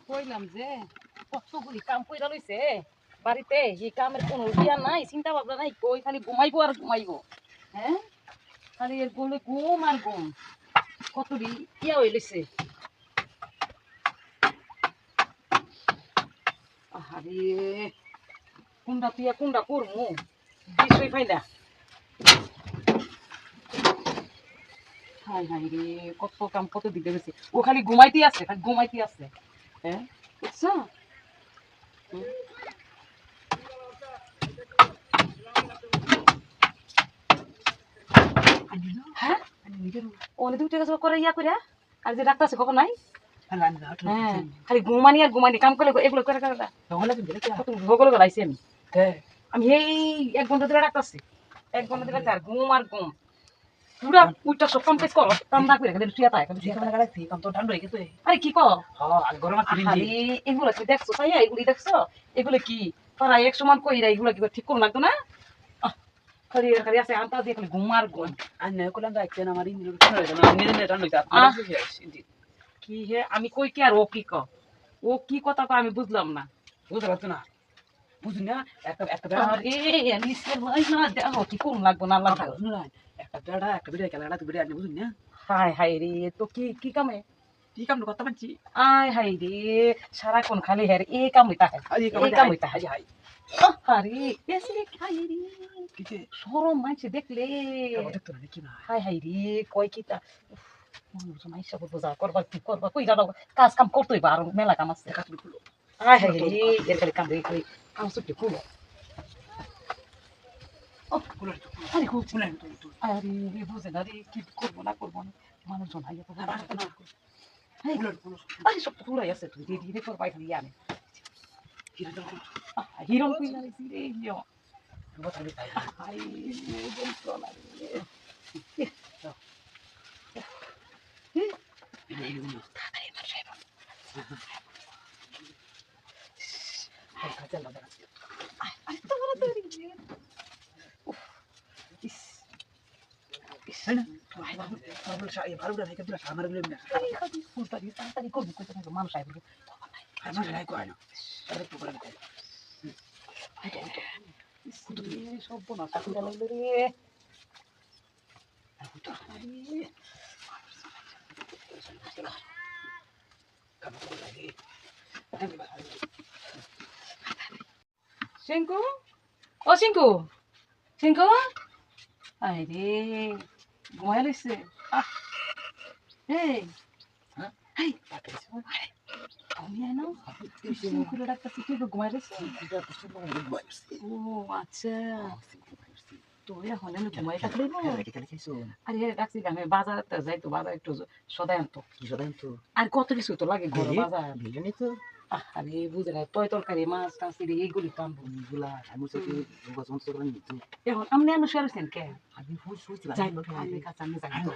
কইলাম যে কতগুলি কাম কইরা লইছে বাড়িতে, এই কামের কোনো ইয়া নাই, চিন্তা ভাবনা নাই, কই খালি ঘুমাইবো আর ঘুমাইবো। হ্যাঁ, খালি এর বলে ঘুম আর ঘুম, কতটি ইয়া হয়ে লইছে। আরে কোনটা তুই কোনটা করমু বিষয় পাই না। হাই হাই রে, কত কাম কত দিতে গেছে, ও খালি ঘুমাইতে আছে, খালি ঘুমাইতে আছে। হ্যাঁ বুঝছো? হ্যাঁ ওনে দুটো কাজ করে ইয়া করে, আর যে ডাক্তার আছে খবর নাই। হ্যাঁ খালি ঘুমানি আর ঘুমানি, কাম করলে এগুলো করে করে ভগল গলাইছি আমি। আমি এই 1 ঘন্টা ধরে ডাক্তারছি, 1 ঘন্টা ধরে আর ঘুম আর ঘুম, পুরা উইটা সব কমপ্লিট করো, কাম না করে খালি শুয়ে থাকে, শুয়ে থাকে লাগাইছি কাম তো ঠান্ডা হয়ে গেছে। আরে কি কর আর গরম আছে আরে এগুলো কি দেখছো তাই, এগুলি দেখছো, এগুলো কি তারা এক সমান কইরা এগুলো কি ঠিক করুন লাগতো না। খালি খালি আছে আনতা দিয়ে খালি ঘুম আর ঘুম। আর নয় করলাম যাইছেন আমার ইঞ্জিন ঠান্ডা হয়ে না, নিজে নিজে ঠান্ডা হইছে। কি হে আমি কই কি আর ও কি ক, ও কি কথা কয় আমি বুঝলাম না, বুঝতে পারছো না, বুঝি না। একটা একটা আরে নিসের ভাই না দেখো কি করুন লাগবো না লাগবো না, একটা বেড়া একটা বেড়া খেলা তুই বেড়া বুঝুন না। হাই হাই রে, তো কি কি কামে, কি কাম করতে পারছি। আয় হাই রে, সারাক্ষণ খালি হ্যাঁ এই কাম হইতা হয়, এই কাম হইতা হয়। আরে এসে খাই রে, কিছে শরম মাইছে দেখলে দেখতো না কি না। হাই হাই রে কয় কি তা মানুষ মাইসা বলবো যা করবা কি করবা, কই যাবা কাজ কাম করতেই বা আর মেলা কাম আছে। হাই হাই রে এর খালি কাম রে, খালি কাম সুটি খুলো। আরে বুঝে না রে, কি করবো না করবো না, মানুষজন আইয়া তো আরে সব পুরাই আছে, তুই ধীরে ধীরে করবাই খালি আনে হিরণ কই না রে হিরণ আই যন্ত্রণা রে। মানুষ সব না লাগলো রে। Singku, oh Singku, Singku, ay di, gumayalis eh. Ah, hey, hey, তুমি না Singku lo ডাক্তার থেকে গুমায়াlis eh. ও আচ্ছা, তো এখন আমি ঘুমাই থাকলে আরে রাখছি আমি বাজারতে যাই, তো বাজার একটু সদাই আনতো, কি সদাই আনতো আর কত কিছু তো লাগে ঘরে বাজার ভিজনি তো। আরে বুঝে না তয় তরকারি মাছ টাছ এইগুলি তো আনবো এগুলা আমি সাথে বসন্ত করে নিতে। এখন আপনি আনো শুয়েছেন কে? আমি শুয়েছি যাই না আমি কাছে আমি যাই না,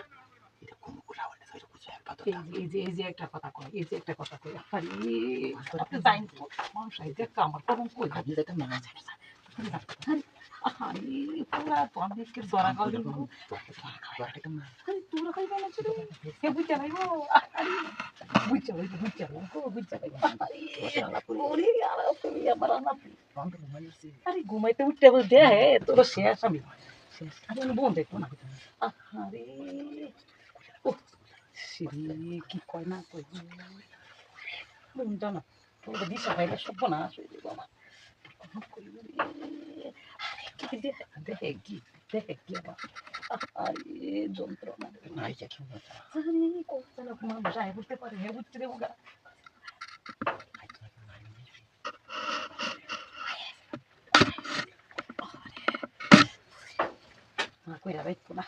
এটা কোন কোলা হলে যাই কুছে কথা। এই যে একটা কথা কয়, এই যে একটা কথা কয়, আরে আপনি যাই তো মানুষ আই দেখ আমার কোন কই আপনি যেটা না যায় না আরে পুরা তো আমি কি জরা গল দিব আরে তোরা খাইবা না ছিল কে বুঝা নাইবো, আরে বুঝা হইবো বুঝা হইবো বুঝা হইবো ওরে আলা তুমি আমার না বন্ধ ঘুমাইছি। আরে ঘুমাইতে উঠতে দে হে তোর শেষ আমি শেষ আরে বন্ধ দেখো না। আরে ও সিরি কি কয় না কই বন্ধ না, তোর দিশা খাইলে সব না আসই দিব আমার দেখে কি দেখে কি আবার আরে যন্ত্রণা নাই কি জানি কত লোক মানুষ আয় বুঝতে পারে হে বুঝতে দেবো গা কইরা বাইতো না